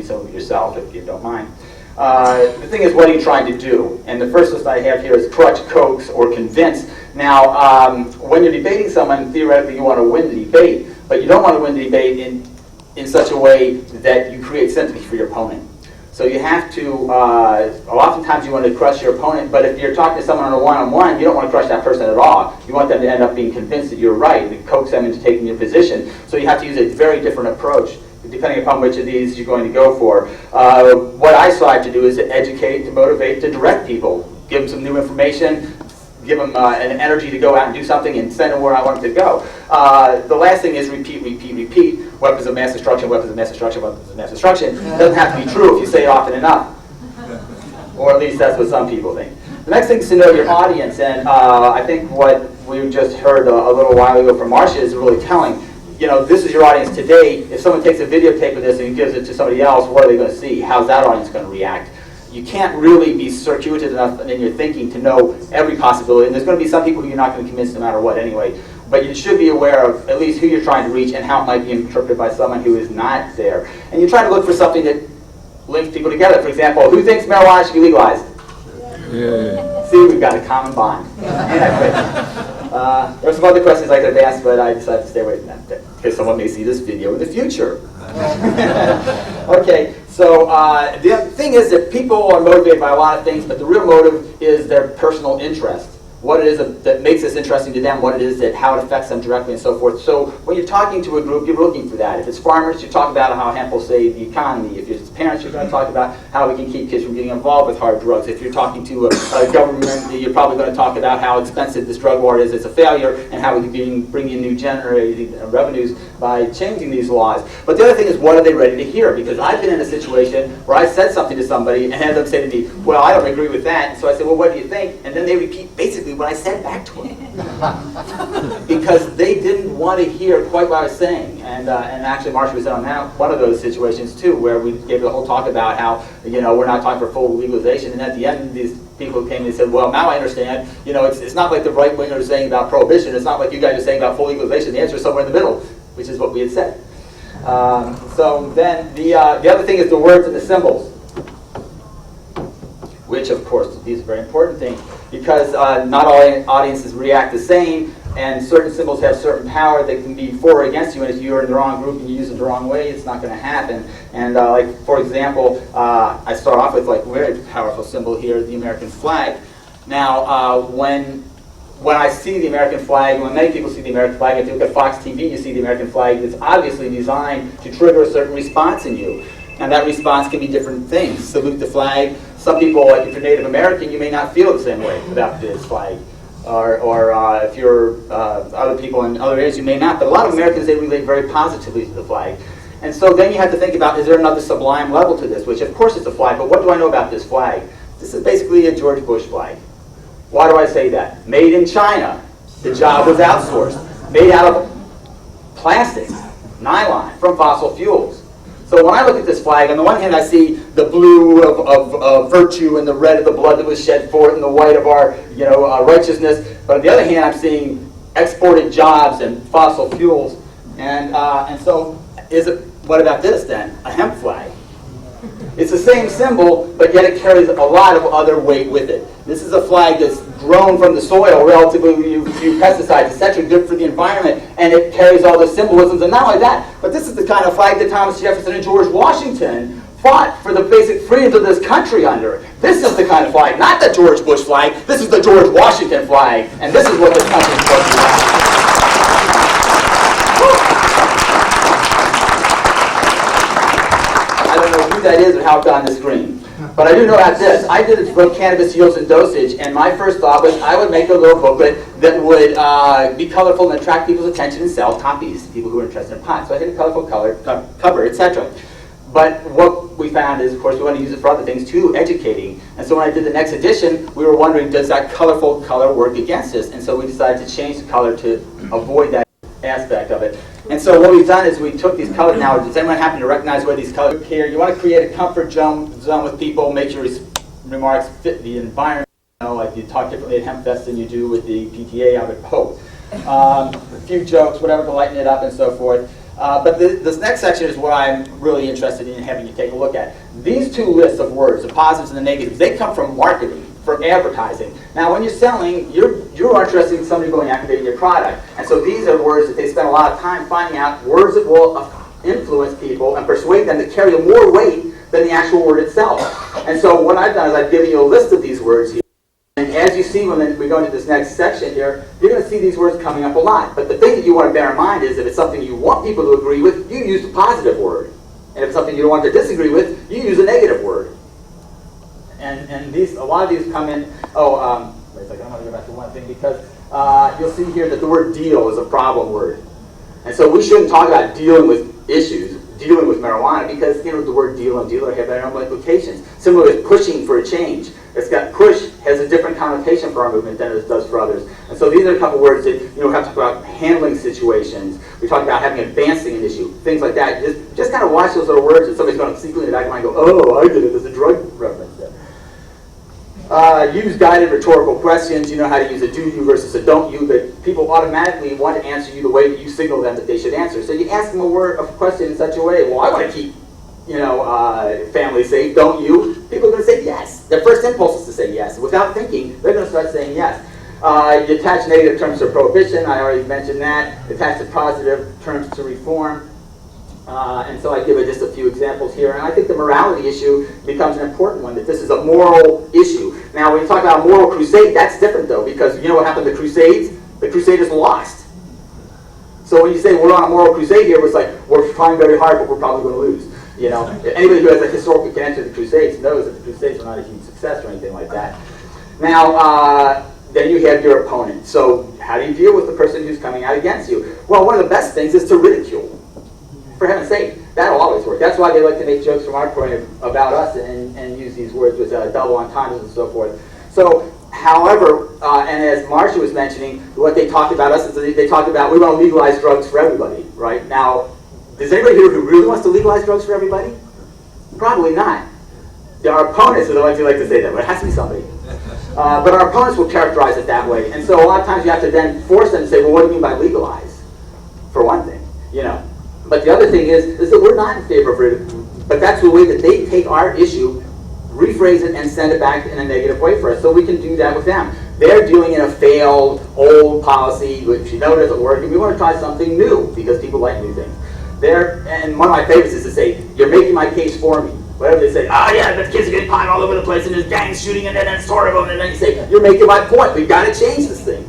some of it yourself if you don't mind. The thing is, what are you trying to do? And the first list I have here is crutch, coax, or convince. Now, when you're debating someone, theoretically you want to win the debate, but you don't want to win the debate in such a way that you create sympathy for your opponent. So you have to, oftentimes you want to crush your opponent, but if you're talking to someone on a one-on-one, you don't want to crush that person at all. You want them to end up being convinced that you're right and coax them into taking your position. So you have to use a very different approach, depending upon which of these you're going to go for. What I strive to do is to educate, to motivate, to direct people. Give them some new information, give them an energy to go out and do something and send them where I want them to go. The last thing is repeat, repeat, repeat. Weapons of mass destruction, weapons of mass destruction, weapons of mass destruction. It doesn't have to be true if you say it often enough. Or at least that's what some people think. The next thing is to know your audience, and I think what we just heard a little while ago from Marcia is really telling. You know, this is your audience today. If someone takes a videotape of this and gives it to somebody else, what are they going to see? How's that audience going to react? You can't really be circuitous enough in your thinking to know every possibility. And there's going to be some people who you're not going to convince no matter what anyway. But you should be aware of at least who you're trying to reach and how it might be interpreted by someone who is not there. And you try to look for something that links people together. For example, who thinks marijuana should be legalized? Yeah. See, we've got a common bond. There were some other questions I could have asked, but I decided to stay away from that because someone may see this video in the future. Okay, so the thing is that people are motivated by a lot of things, but the real motive is their personal interest. What it is that makes this interesting to them, what it is that how it affects them directly, and so forth. So when you're talking to a group, you're looking for that. If it's farmers, you talk about how hemp will save the economy. If it's parents, you're going to talk about how we can keep kids from getting involved with hard drugs. If you're talking to a government, you're probably going to talk about how expensive this drug war is as a failure and how we can bring in new generating revenues by changing these laws. But the other thing is, what are they ready to hear? Because I've been in a situation where I said something to somebody and had them say to me, well, I don't agree with that. And so I said, well, what do you think? And then they repeat basically what I said back to them. Because they didn't want to hear quite what I was saying. And actually Marcia was on one of those situations too, where we gave the whole talk about how, you know, we're not talking for full legalization. And at the end, these people came and said, well, now I understand. You know, it's not like the right wingers are saying about prohibition. It's not like you guys are saying about full legalization. The answer is somewhere in the middle, which is what we had said. So then the other thing is the words and the symbols, which of course these are very important things because not all audiences react the same, and certain symbols have certain power that can be for or against you, and if you're in the wrong group and you use it the wrong way, it's not going to happen. And like for example, I start off with like a very powerful symbol here, the American flag. Now when I see the American flag, when many people see the American flag, if you look at Fox TV, you see the American flag. It's obviously designed to trigger a certain response in you. And that response can be different things. Salute the flag. Some people, like if you're Native American, you may not feel the same way about this flag. Or if you're other people in other areas, you may not. But a lot of Americans, they relate very positively to the flag. And so then you have to think about, is there another sublime level to this? Which of course it's a flag, but what do I know about this flag? This is basically a George Bush flag. Why do I say that? Made in China. The job was outsourced. Made out of plastic, nylon, from fossil fuels. So when I look at this flag, on the one hand I see the blue of virtue and the red of the blood that was shed for it and the white of our righteousness. But on the other hand I'm seeing exported jobs and fossil fuels. And so what about this then? A hemp flag. It's the same symbol, but yet it carries a lot of other weight with it. This is a flag that's grown from the soil, relatively few pesticides, etc., good for the environment, and it carries all the symbolisms. And not only that, but this is the kind of flag that Thomas Jefferson and George Washington fought for the basic freedoms of this country under. This is the kind of flag, not the George Bush flag, this is the George Washington flag, and this is what this country is supposed to be. That is or how it's on the screen. But I do know about this. I did it for cannabis yields and dosage, and my first thought was I would make a little booklet that would be colorful and attract people's attention and sell copies to people who are interested in pot. So I did a colorful cover, etc. But what we found is, of course, we want to use it for other things too, educating. And so when I did the next edition, we were wondering, does that colorful color work against us? And so we decided to change the color to avoid that aspect of it. And so what we've done is we took these colors. Now, does anyone happen to recognize where these colors here? You want to create a comfort zone with people, make your remarks fit the environment. You know, like you talk differently at HempFest than you do with the PTA, I would hope. A few jokes, whatever, to lighten it up and so forth. But this next section is what I'm really interested in having you take a look at. These two lists of words, the positives and the negatives, they come from marketing, from advertising. Now, when you're selling, you're interested in somebody going and activating your product. And so these are words that they spend a lot of time finding out, words that will influence people and persuade them to carry more weight than the actual word itself. And so what I've done is I've given you a list of these words here. And as you see when we go into this next section here, you're going to see these words coming up a lot. But the thing that you want to bear in mind is if it's something you want people to agree with, you use the positive word. And if it's something you don't want to disagree with, you use a negative word. And these, a lot of these come in, wait a second, I'm going to go back to one thing because you'll see here that the word deal is a problem word. And so we shouldn't talk about dealing with issues, dealing with marijuana, because the word deal and dealer have their own implications. Similar with pushing for a change. Push has a different connotation for our movement than it does for others. And so these are a couple words that we have to talk about handling situations. We talk about advancing an issue, things like that. Just kind of watch those little words, and somebody's going to secretly in the back of the mind go, oh, I get it, there's a drug reference there. Use guided rhetorical questions. You know how to use a do you versus a don't you, but people automatically want to answer you the way that you signal them that they should answer. So you ask them a question in such a way, well, I want to keep family safe, don't you? People are going to say yes. Their first impulse is to say yes. Without thinking, they're going to start saying yes. You attach negative terms to prohibition. I already mentioned that. Attach the positive terms to reform. And so I give just a few examples here. And I think the morality issue becomes an important one, that this is a moral issue. Now, when you talk about a moral crusade, that's different, though, because you know what happened to the Crusades? The Crusaders lost. So when you say we're on a moral crusade here, it's like we're trying very hard, but we're probably going to lose. Anybody who has a historical connection to the Crusades knows that the Crusades were not a huge success or anything like that. Now, then you have your opponent. So how do you deal with the person who's coming out against you? Well, one of the best things is to ridicule. For heaven's sake, that'll always work. That's why they like to make jokes from our point about us and use these words with double entendres and so forth. So, however, and as Marcia was mentioning, what they talked about us is they talked about we want to legalize drugs for everybody, right? Now, is anybody here who really wants to legalize drugs for everybody? Probably not. Our opponents are the ones who like to say that, but it has to be somebody. But our opponents will characterize it that way. And so a lot of times you have to then force them to say, well, what do you mean by legalize? For one thing, But the other thing is that we're not in favor of ridicule. But that's the way that they take our issue, rephrase it, and send it back in a negative way for us. So we can do that with them. They're doing in a failed, old policy, which doesn't work, and we want to try something new because people like new things. And one of my favorites is to say, you're making my case for me. Whatever they say, yeah, the kids are getting pot all over the place, and there's gangs shooting, and then it's horrible, and then you say, you're making my point, we've got to change this thing.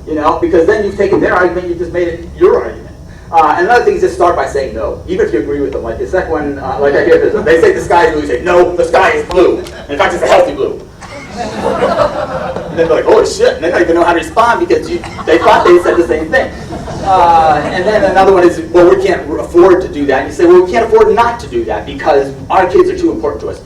Because then you've taken their argument, you've just made it your argument. And another thing is just start by saying no, even if you agree with them. Like the second one, like I hear this, they say the sky is blue, you say, no, the sky is blue. In fact, it's a healthy blue. And then they're like, holy shit, and they don't even know how to respond because they thought they said the same thing. And then another one is, well, we can't afford to do that. And you say, well, we can't afford not to do that because our kids are too important to us.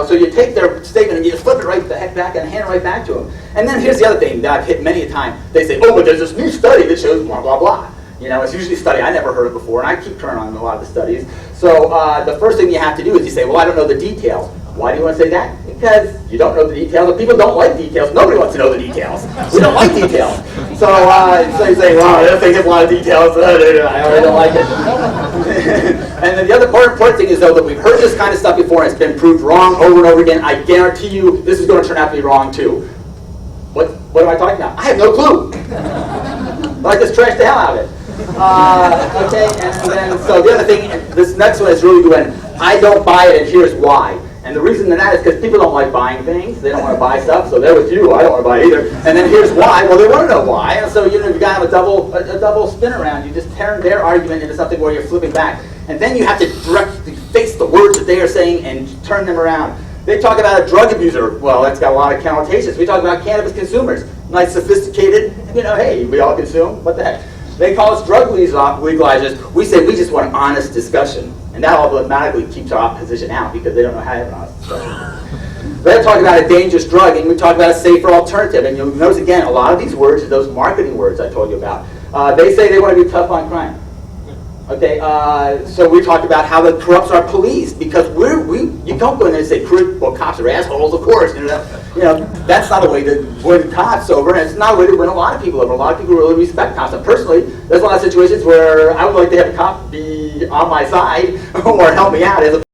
So you take their statement and you just flip it right the heck back and hand it right back to them. And then here's the other thing that I've hit many a time. They say, oh, but there's this new study that shows blah, blah, blah. It's usually a study I never heard of before, and I keep turning on a lot of the studies. So the first thing you have to do is you say, well, I don't know the details. Why do you want to say that? Because you don't know the details. But people don't like details. Nobody wants to know the details. We don't like details. So you say, well, that thing has a lot of details. I really don't like it. And then the other important thing is, though, that we've heard this kind of stuff before, and it's been proved wrong over and over again. I guarantee you this is going to turn out to be wrong, too. What am I talking about? I have no clue. But I just trashed the hell out of it. Okay, and then, so the other thing, this next one is really good. I don't buy it, and here's why. And the reason that is because people don't like buying things. They don't want to buy stuff, so they're with you. I don't want to buy it either. And then here's why. Well, they want to know why. And so you got a double spin around. You just turn their argument into something where you're flipping back. And then you have to directly face the words that they are saying and turn them around. They talk about a drug abuser. Well, that's got a lot of connotations. We talk about cannabis consumers. Nice, sophisticated, hey, we all consume. What the heck? They call us drug legalizers. We say we just want an honest discussion. And that automatically keeps our opposition out because they don't know how to have an honest discussion. They're talking about a dangerous drug, and we talk about a safer alternative. And you'll notice, again, a lot of these words are those marketing words I told you about. They say they want to be tough on crime. Okay, so we talked about how that corrupts our police because you don't go in there and say, well, cops are assholes, of course. You know, that's not a way to win cops over, and it's not a way to win a lot of people over. A lot of people really respect cops. And personally, there's a lot of situations where I would like to have a cop be on my side or help me out as a